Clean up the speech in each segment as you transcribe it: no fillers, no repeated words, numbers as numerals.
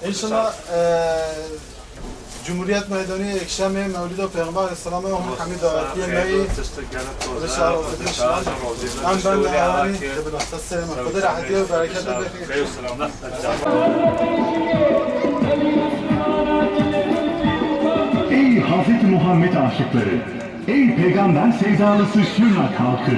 انشالله جمهوریت میدانی یکشنبه مولد و پیغمبر اسلام هم حمید دعوتی می و شهر آزادی شما من بند اوانی به دست سلام خدا راحتی و برکت بده. Ey Hazreti Muhammed aşıkları, ey peygamber sevdalısı Şırnak halkı,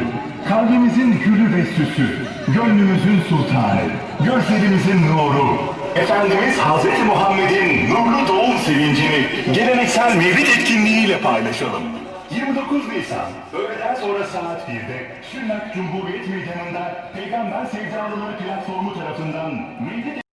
kalbimizin gülü ve süsü, gönlümüzün sultanı, gözlerimizin nuru, Efendimiz Hazreti Muhammed'in nurlu doğum sevincini geleneksel mevlid etkinliğiyle paylaşalım. 29 Nisan, öğleden sonra saat 1'de Şırnak Cumhuriyet Meydanı'nda Peygamber Sevdalıları Platformu tarafından mevlid